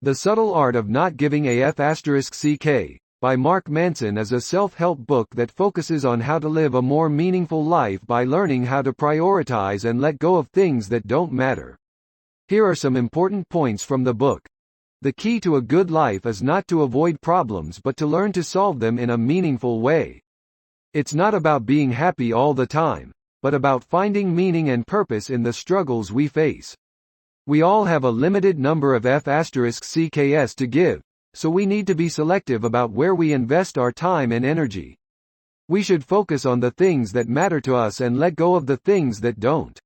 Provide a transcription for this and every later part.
The Subtle Art of Not Giving a F***ck, by Mark Manson is a self-help book that focuses on how to live a more meaningful life by learning how to prioritize and let go of things that don't matter. Here are some important points from the book. The key to a good life is not to avoid problems but to learn to solve them in a meaningful way. It's not about being happy all the time, but about finding meaning and purpose in the struggles we face. We all have a limited number of F***cks to give, so we need to be selective about where we invest our time and energy. We should focus on the things that matter to us and let go of the things that don't.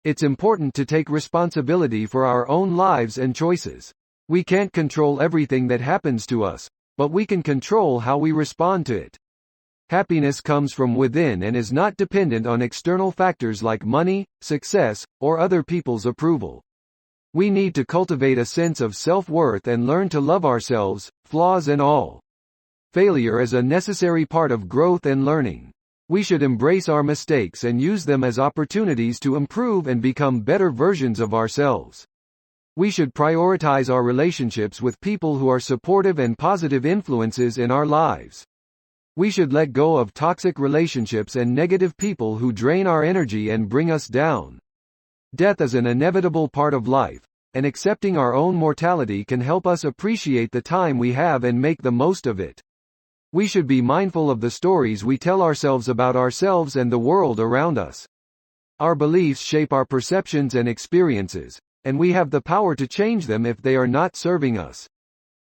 It's important to take responsibility for our own lives and choices. We can't control everything that happens to us, but we can control how we respond to it. Happiness comes from within and is not dependent on external factors like money, success, or other people's approval. We need to cultivate a sense of self-worth and learn to love ourselves, flaws and all. Failure is a necessary part of growth and learning. We should embrace our mistakes and use them as opportunities to improve and become better versions of ourselves. We should prioritize our relationships with people who are supportive and positive influences in our lives. We should let go of toxic relationships and negative people who drain our energy and bring us down. Death is an inevitable part of life, and accepting our own mortality can help us appreciate the time we have and make the most of it. We should be mindful of the stories we tell ourselves about ourselves and the world around us. Our beliefs shape our perceptions and experiences, and we have the power to change them if they are not serving us.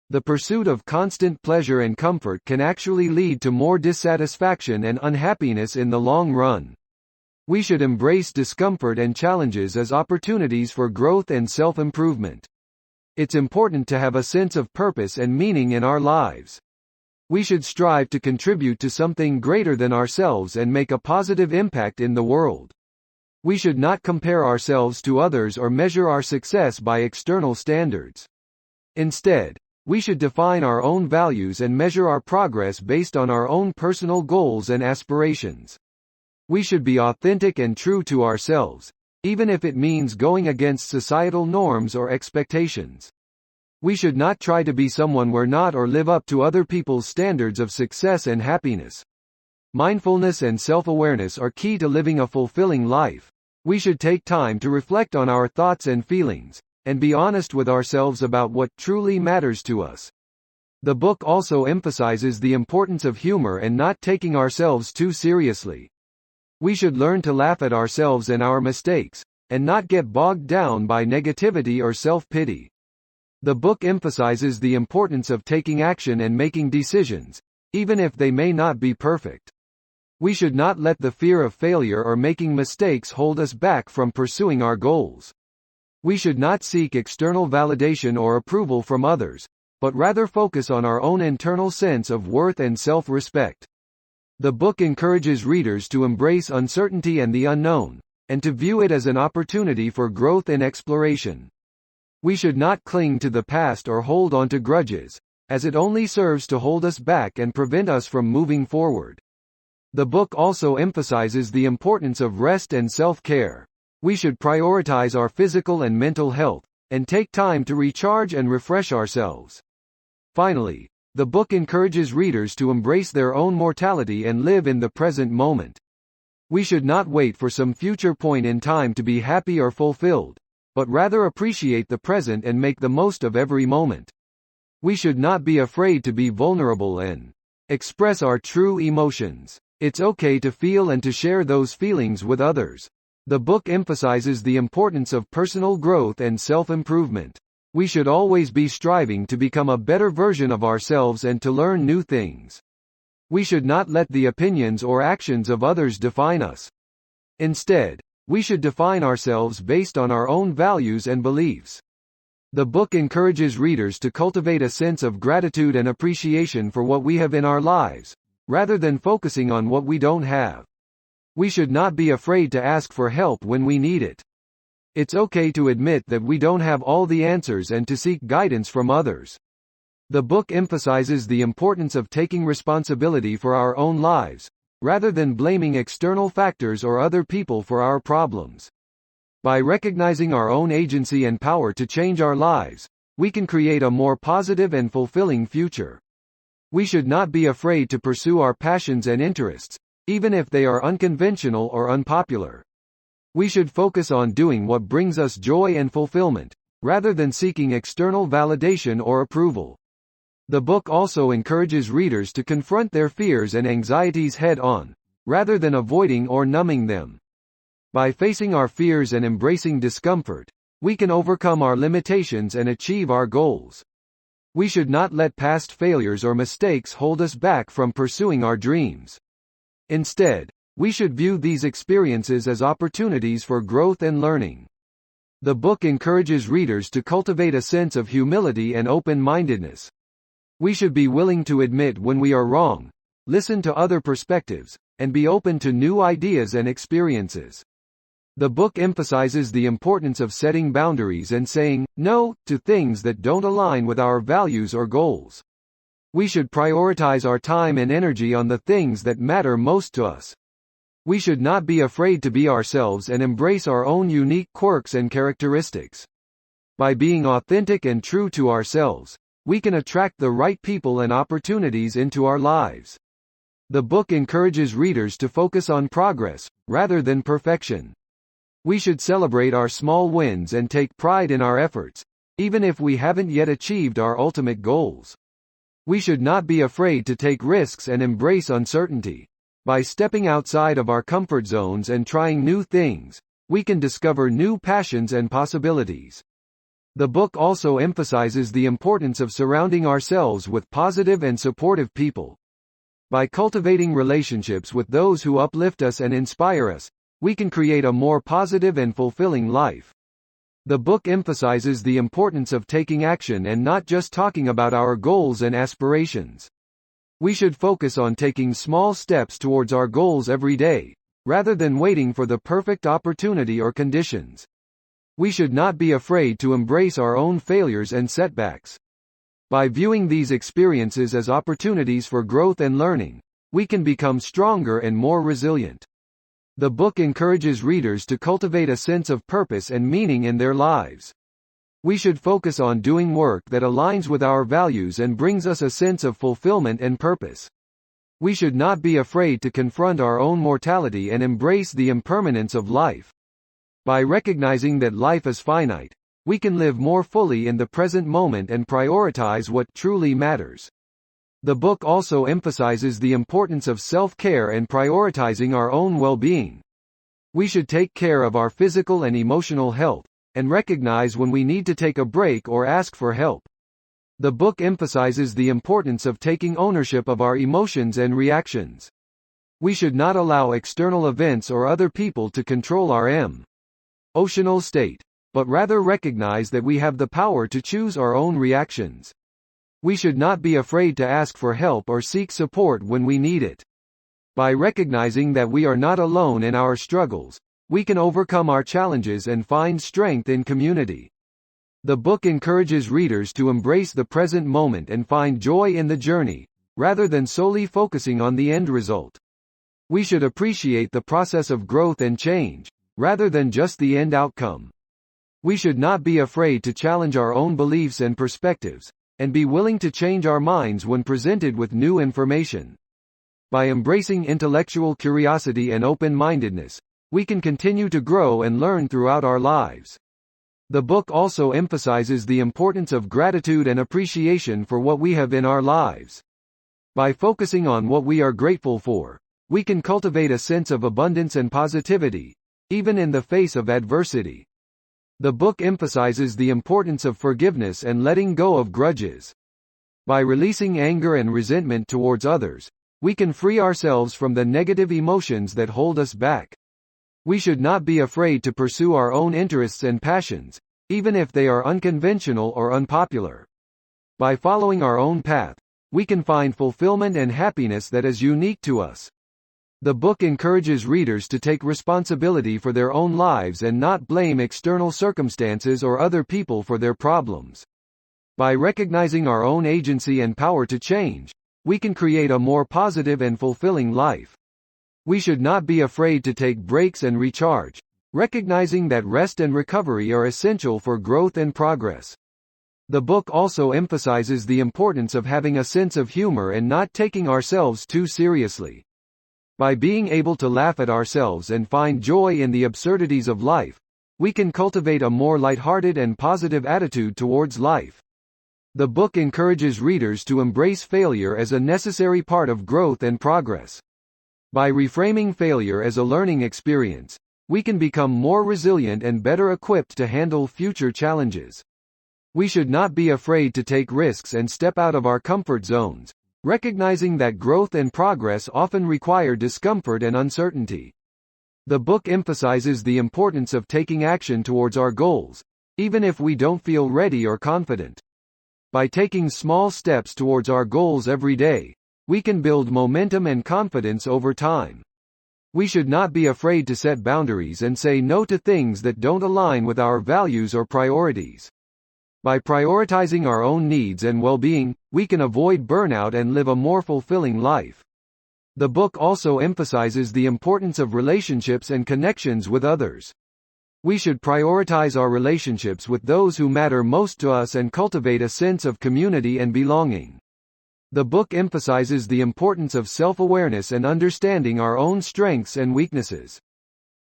The pursuit of constant pleasure and comfort can actually lead to more dissatisfaction and unhappiness in the long run. We should embrace discomfort and challenges as opportunities for growth and self-improvement. It's important to have a sense of purpose and meaning in our lives. We should strive to contribute to something greater than ourselves and make a positive impact in the world. We should not compare ourselves to others or measure our success by external standards. Instead, we should define our own values and measure our progress based on our own personal goals and aspirations. We should be authentic and true to ourselves, even if it means going against societal norms or expectations. We should not try to be someone we're not or live up to other people's standards of success and happiness. Mindfulness and self-awareness are key to living a fulfilling life. We should take time to reflect on our thoughts and feelings, and be honest with ourselves about what truly matters to us. The book also emphasizes the importance of humor and not taking ourselves too seriously. We should learn to laugh at ourselves and our mistakes, and not get bogged down by negativity or self-pity. The book emphasizes the importance of taking action and making decisions, even if they may not be perfect. We should not let the fear of failure or making mistakes hold us back from pursuing our goals. We should not seek external validation or approval from others, but rather focus on our own internal sense of worth and self-respect. The book encourages readers to embrace uncertainty and the unknown, and to view it as an opportunity for growth and exploration. We should not cling to the past or hold on to grudges, as it only serves to hold us back and prevent us from moving forward. The book also emphasizes the importance of rest and self-care. We should prioritize our physical and mental health, and take time to recharge and refresh ourselves. Finally, the book encourages readers to embrace their own mortality and live in the present moment. We should not wait for some future point in time to be happy or fulfilled, but rather appreciate the present and make the most of every moment. We should not be afraid to be vulnerable and express our true emotions. It's okay to feel and to share those feelings with others. The book emphasizes the importance of personal growth and self-improvement. We should always be striving to become a better version of ourselves and to learn new things. We should not let the opinions or actions of others define us. Instead, we should define ourselves based on our own values and beliefs. The book encourages readers to cultivate a sense of gratitude and appreciation for what we have in our lives, rather than focusing on what we don't have. We should not be afraid to ask for help when we need it. It's okay to admit that we don't have all the answers and to seek guidance from others. The book emphasizes the importance of taking responsibility for our own lives, rather than blaming external factors or other people for our problems. By recognizing our own agency and power to change our lives, we can create a more positive and fulfilling future. We should not be afraid to pursue our passions and interests, even if they are unconventional or unpopular. We should focus on doing what brings us joy and fulfillment, rather than seeking external validation or approval. The book also encourages readers to confront their fears and anxieties head-on, rather than avoiding or numbing them. By facing our fears and embracing discomfort, we can overcome our limitations and achieve our goals. We should not let past failures or mistakes hold us back from pursuing our dreams. Instead, we should view these experiences as opportunities for growth and learning. The book encourages readers to cultivate a sense of humility and open-mindedness. We should be willing to admit when we are wrong, listen to other perspectives, and be open to new ideas and experiences. The book emphasizes the importance of setting boundaries and saying no to things that don't align with our values or goals. We should prioritize our time and energy on the things that matter most to us. We should not be afraid to be ourselves and embrace our own unique quirks and characteristics. By being authentic and true to ourselves, we can attract the right people and opportunities into our lives. The book encourages readers to focus on progress, rather than perfection. We should celebrate our small wins and take pride in our efforts, even if we haven't yet achieved our ultimate goals. We should not be afraid to take risks and embrace uncertainty. By stepping outside of our comfort zones and trying new things, we can discover new passions and possibilities. The book also emphasizes the importance of surrounding ourselves with positive and supportive people. By cultivating relationships with those who uplift us and inspire us, we can create a more positive and fulfilling life. The book emphasizes the importance of taking action and not just talking about our goals and aspirations. We should focus on taking small steps towards our goals every day, rather than waiting for the perfect opportunity or conditions. We should not be afraid to embrace our own failures and setbacks. By viewing these experiences as opportunities for growth and learning, we can become stronger and more resilient. The book encourages readers to cultivate a sense of purpose and meaning in their lives. We should focus on doing work that aligns with our values and brings us a sense of fulfillment and purpose. We should not be afraid to confront our own mortality and embrace the impermanence of life. By recognizing that life is finite, we can live more fully in the present moment and prioritize what truly matters. The book also emphasizes the importance of self-care and prioritizing our own well-being. We should take care of our physical and emotional health, and recognize when we need to take a break or ask for help. The book emphasizes the importance of taking ownership of our emotions and reactions. We should not allow external events or other people to control our emotional state, but rather recognize that we have the power to choose our own reactions. We should not be afraid to ask for help or seek support when we need it. By recognizing that we are not alone in our struggles, we can overcome our challenges and find strength in community. The book encourages readers to embrace the present moment and find joy in the journey, rather than solely focusing on the end result. We should appreciate the process of growth and change, rather than just the end outcome. We should not be afraid to challenge our own beliefs and perspectives, and be willing to change our minds when presented with new information. By embracing intellectual curiosity and open-mindedness, we can continue to grow and learn throughout our lives. The book also emphasizes the importance of gratitude and appreciation for what we have in our lives. By focusing on what we are grateful for, we can cultivate a sense of abundance and positivity, even in the face of adversity. The book emphasizes the importance of forgiveness and letting go of grudges. By releasing anger and resentment towards others, we can free ourselves from the negative emotions that hold us back. We should not be afraid to pursue our own interests and passions, even if they are unconventional or unpopular. By following our own path, we can find fulfillment and happiness that is unique to us. The book encourages readers to take responsibility for their own lives and not blame external circumstances or other people for their problems. By recognizing our own agency and power to change, we can create a more positive and fulfilling life. We should not be afraid to take breaks and recharge, recognizing that rest and recovery are essential for growth and progress. The book also emphasizes the importance of having a sense of humor and not taking ourselves too seriously. By being able to laugh at ourselves and find joy in the absurdities of life, we can cultivate a more lighthearted and positive attitude towards life. The book encourages readers to embrace failure as a necessary part of growth and progress. By reframing failure as a learning experience, we can become more resilient and better equipped to handle future challenges. We should not be afraid to take risks and step out of our comfort zones, recognizing that growth and progress often require discomfort and uncertainty. The book emphasizes the importance of taking action towards our goals, even if we don't feel ready or confident. By taking small steps towards our goals every day, we can build momentum and confidence over time. We should not be afraid to set boundaries and say no to things that don't align with our values or priorities. By prioritizing our own needs and well-being, we can avoid burnout and live a more fulfilling life. The book also emphasizes the importance of relationships and connections with others. We should prioritize our relationships with those who matter most to us and cultivate a sense of community and belonging. The book emphasizes the importance of self-awareness and understanding our own strengths and weaknesses.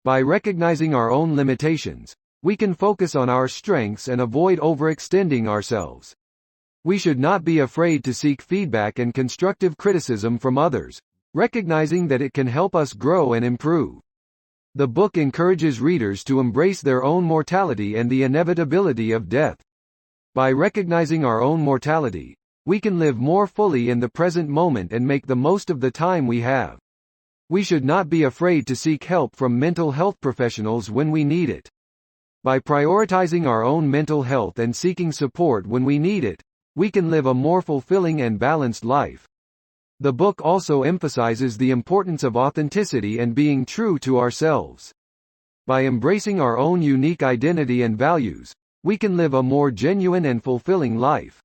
By recognizing our own limitations, we can focus on our strengths and avoid overextending ourselves. We should not be afraid to seek feedback and constructive criticism from others, recognizing that it can help us grow and improve. The book encourages readers to embrace their own mortality and the inevitability of death. By recognizing our own mortality, we can live more fully in the present moment and make the most of the time we have. We should not be afraid to seek help from mental health professionals when we need it. By prioritizing our own mental health and seeking support when we need it, we can live a more fulfilling and balanced life. The book also emphasizes the importance of authenticity and being true to ourselves. By embracing our own unique identity and values, we can live a more genuine and fulfilling life.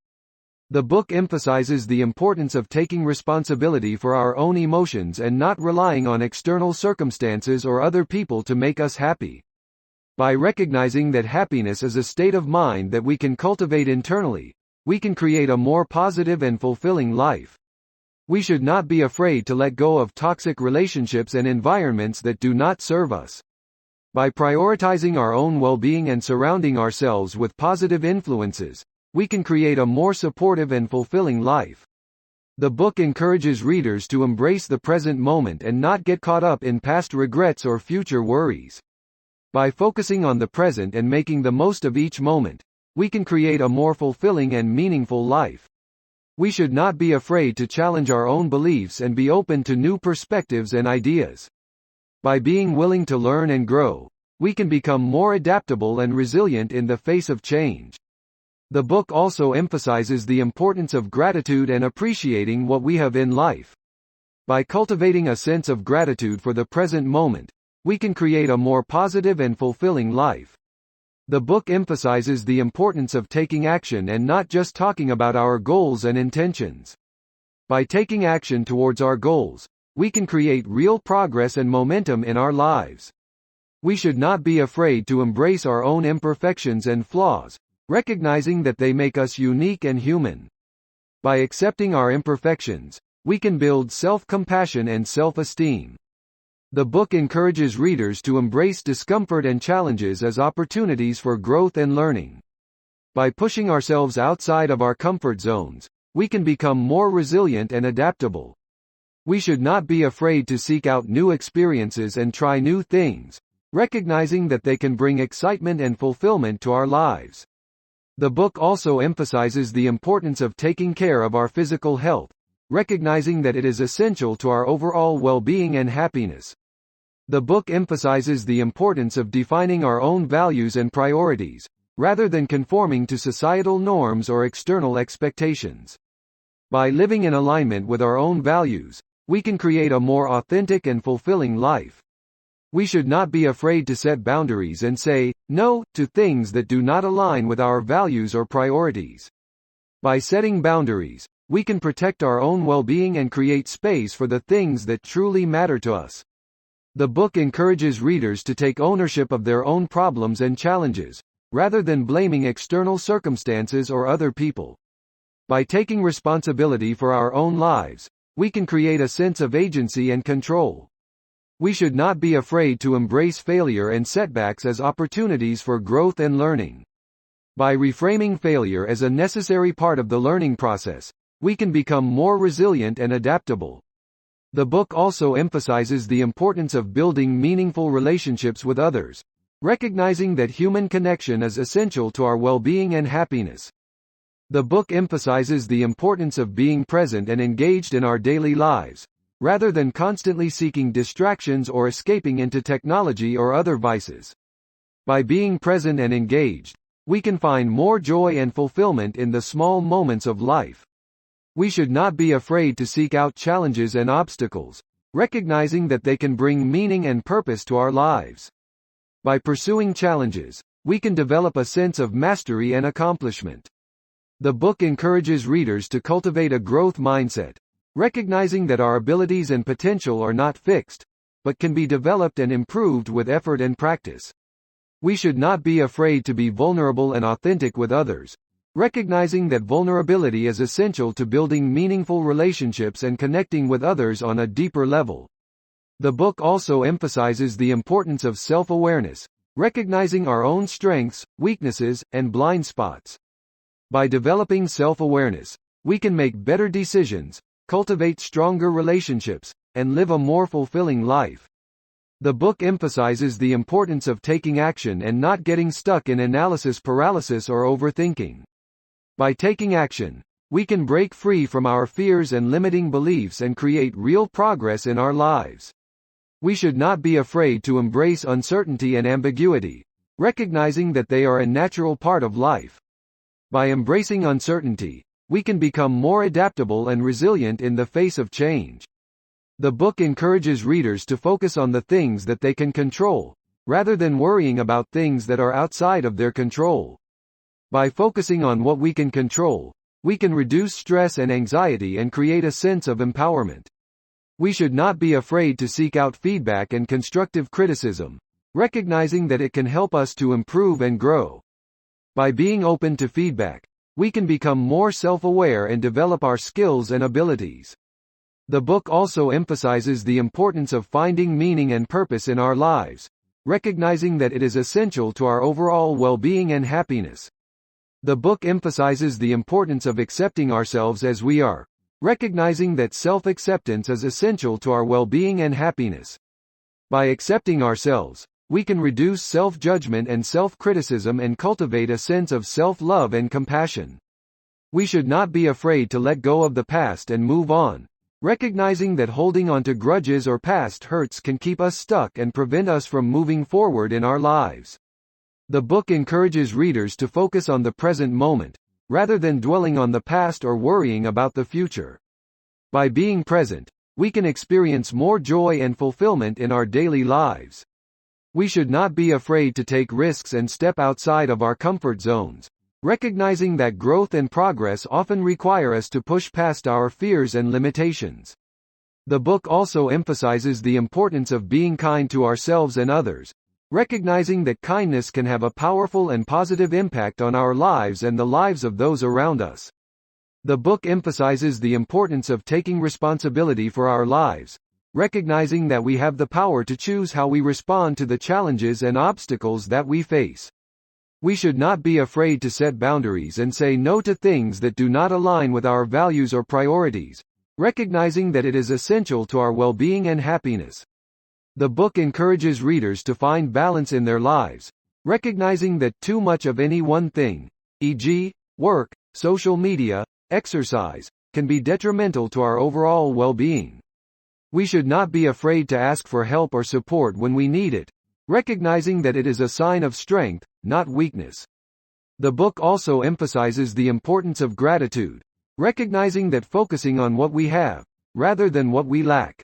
The book emphasizes the importance of taking responsibility for our own emotions and not relying on external circumstances or other people to make us happy. By recognizing that happiness is a state of mind that we can cultivate internally, we can create a more positive and fulfilling life. We should not be afraid to let go of toxic relationships and environments that do not serve us. By prioritizing our own well-being and surrounding ourselves with positive influences, we can create a more supportive and fulfilling life. The book encourages readers to embrace the present moment and not get caught up in past regrets or future worries. By focusing on the present and making the most of each moment, we can create a more fulfilling and meaningful life. We should not be afraid to challenge our own beliefs and be open to new perspectives and ideas. By being willing to learn and grow, we can become more adaptable and resilient in the face of change. The book also emphasizes the importance of gratitude and appreciating what we have in life. By cultivating a sense of gratitude for the present moment, we can create a more positive and fulfilling life. The book emphasizes the importance of taking action and not just talking about our goals and intentions. By taking action towards our goals, we can create real progress and momentum in our lives. We should not be afraid to embrace our own imperfections and flaws, recognizing that they make us unique and human. By accepting our imperfections, we can build self-compassion and self-esteem. The book encourages readers to embrace discomfort and challenges as opportunities for growth and learning. By pushing ourselves outside of our comfort zones, we can become more resilient and adaptable. We should not be afraid to seek out new experiences and try new things, recognizing that they can bring excitement and fulfillment to our lives. The book also emphasizes the importance of taking care of our physical health, recognizing that it is essential to our overall well-being and happiness. The book emphasizes the importance of defining our own values and priorities, rather than conforming to societal norms or external expectations. By living in alignment with our own values, we can create a more authentic and fulfilling life. We should not be afraid to set boundaries and say no to things that do not align with our values or priorities. By setting boundaries, we can protect our own well-being and create space for the things that truly matter to us. The book encourages readers to take ownership of their own problems and challenges, rather than blaming external circumstances or other people. By taking responsibility for our own lives, we can create a sense of agency and control. We should not be afraid to embrace failure and setbacks as opportunities for growth and learning. By reframing failure as a necessary part of the learning process, we can become more resilient and adaptable. The book also emphasizes the importance of building meaningful relationships with others, recognizing that human connection is essential to our well-being and happiness. The book emphasizes the importance of being present and engaged in our daily lives, rather than constantly seeking distractions or escaping into technology or other vices. By being present and engaged, we can find more joy and fulfillment in the small moments of life. We should not be afraid to seek out challenges and obstacles, recognizing that they can bring meaning and purpose to our lives. By pursuing challenges, we can develop a sense of mastery and accomplishment. The book encourages readers to cultivate a growth mindset, recognizing that our abilities and potential are not fixed, but can be developed and improved with effort and practice. We should not be afraid to be vulnerable and authentic with others, recognizing that vulnerability is essential to building meaningful relationships and connecting with others on a deeper level. The book also emphasizes the importance of self-awareness, recognizing our own strengths, weaknesses, and blind spots. By developing self-awareness, we can make better decisions, cultivate stronger relationships, and live a more fulfilling life. The book emphasizes the importance of taking action and not getting stuck in analysis paralysis or overthinking. By taking action, we can break free from our fears and limiting beliefs and create real progress in our lives. We should not be afraid to embrace uncertainty and ambiguity, recognizing that they are a natural part of life. By embracing uncertainty, we can become more adaptable and resilient in the face of change. The book encourages readers to focus on the things that they can control, rather than worrying about things that are outside of their control. By focusing on what we can control, we can reduce stress and anxiety and create a sense of empowerment. We should not be afraid to seek out feedback and constructive criticism, recognizing that it can help us to improve and grow. By being open to feedback, we can become more self-aware and develop our skills and abilities. The book also emphasizes the importance of finding meaning and purpose in our lives, recognizing that it is essential to our overall well-being and happiness. The book emphasizes the importance of accepting ourselves as we are, recognizing that self-acceptance is essential to our well-being and happiness. By accepting ourselves, we can reduce self-judgment and self-criticism and cultivate a sense of self-love and compassion. We should not be afraid to let go of the past and move on, recognizing that holding on to grudges or past hurts can keep us stuck and prevent us from moving forward in our lives. The book encourages readers to focus on the present moment, rather than dwelling on the past or worrying about the future. By being present, we can experience more joy and fulfillment in our daily lives. We should not be afraid to take risks and step outside of our comfort zones, recognizing that growth and progress often require us to push past our fears and limitations. The book also emphasizes the importance of being kind to ourselves and others, recognizing that kindness can have a powerful and positive impact on our lives and the lives of those around us. The book emphasizes the importance of taking responsibility for our lives, recognizing that we have the power to choose how we respond to the challenges and obstacles that we face. We should not be afraid to set boundaries and say no to things that do not align with our values or priorities, recognizing that it is essential to our well-being and happiness. The book encourages readers to find balance in their lives, recognizing that too much of any one thing, e.g., work, social media, exercise, can be detrimental to our overall well-being. We should not be afraid to ask for help or support when we need it, recognizing that it is a sign of strength, not weakness. The book also emphasizes the importance of gratitude, recognizing that focusing on what we have, rather than what we lack,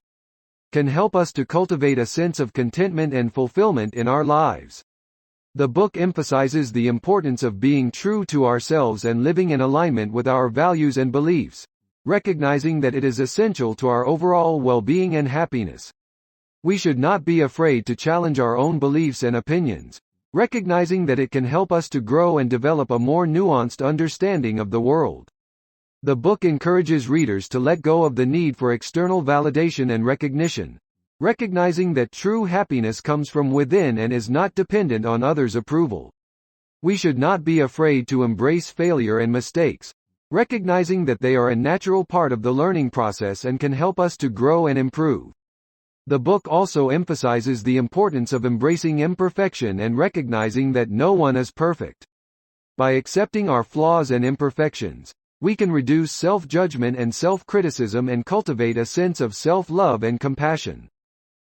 can help us to cultivate a sense of contentment and fulfillment in our lives. The book emphasizes the importance of being true to ourselves and living in alignment with our values and beliefs, recognizing that it is essential to our overall well-being and happiness. We should not be afraid to challenge our own beliefs and opinions, recognizing that it can help us to grow and develop a more nuanced understanding of the world. The book encourages readers to let go of the need for external validation and recognition, recognizing that true happiness comes from within and is not dependent on others' approval. We should not be afraid to embrace failure and mistakes, recognizing that they are a natural part of the learning process and can help us to grow and improve. The book also emphasizes the importance of embracing imperfection and recognizing that no one is perfect. By accepting our flaws and imperfections, we can reduce self-judgment and self-criticism and cultivate a sense of self-love and compassion.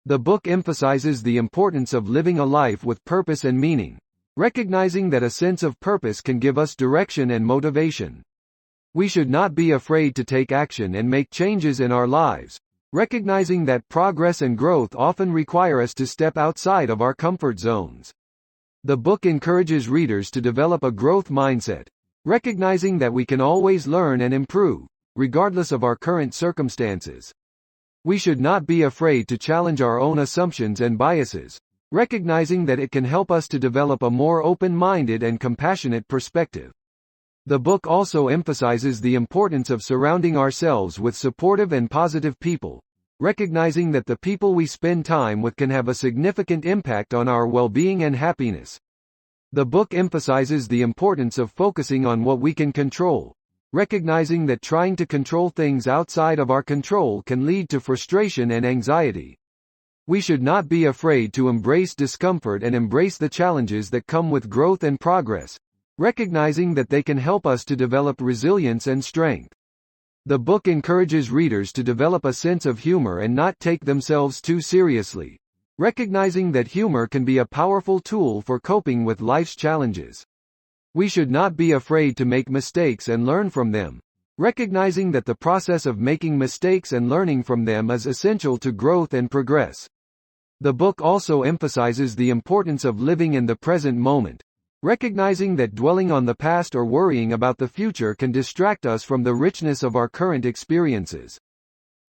The book emphasizes the importance of living a life with purpose and meaning, recognizing that a sense of purpose can give us direction and motivation. We should not be afraid to take action and make changes in our lives, recognizing that progress and growth often require us to step outside of our comfort zones. The book encourages readers to develop a growth mindset, recognizing that we can always learn and improve, regardless of our current circumstances. We should not be afraid to challenge our own assumptions and biases, recognizing that it can help us to develop a more open-minded and compassionate perspective. The book also emphasizes the importance of surrounding ourselves with supportive and positive people, recognizing that the people we spend time with can have a significant impact on our well-being and happiness. The book emphasizes the importance of focusing on what we can control, recognizing that trying to control things outside of our control can lead to frustration and anxiety. We should not be afraid to embrace discomfort and embrace the challenges that come with growth and progress, recognizing that they can help us to develop resilience and strength. The book encourages readers to develop a sense of humor and not take themselves too seriously, recognizing that humor can be a powerful tool for coping with life's challenges. We should not be afraid to make mistakes and learn from them, recognizing that the process of making mistakes and learning from them is essential to growth and progress. The book also emphasizes the importance of living in the present moment, recognizing that dwelling on the past or worrying about the future can distract us from the richness of our current experiences.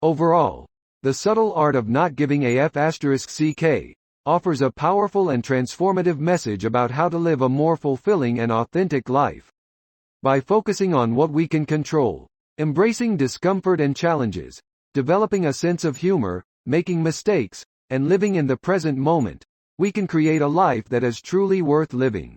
Overall, The Subtle Art of Not Giving a F***ck offers a powerful and transformative message about how to live a more fulfilling and authentic life. By focusing on what we can control, embracing discomfort and challenges, developing a sense of humor, making mistakes, and living in the present moment, we can create a life that is truly worth living.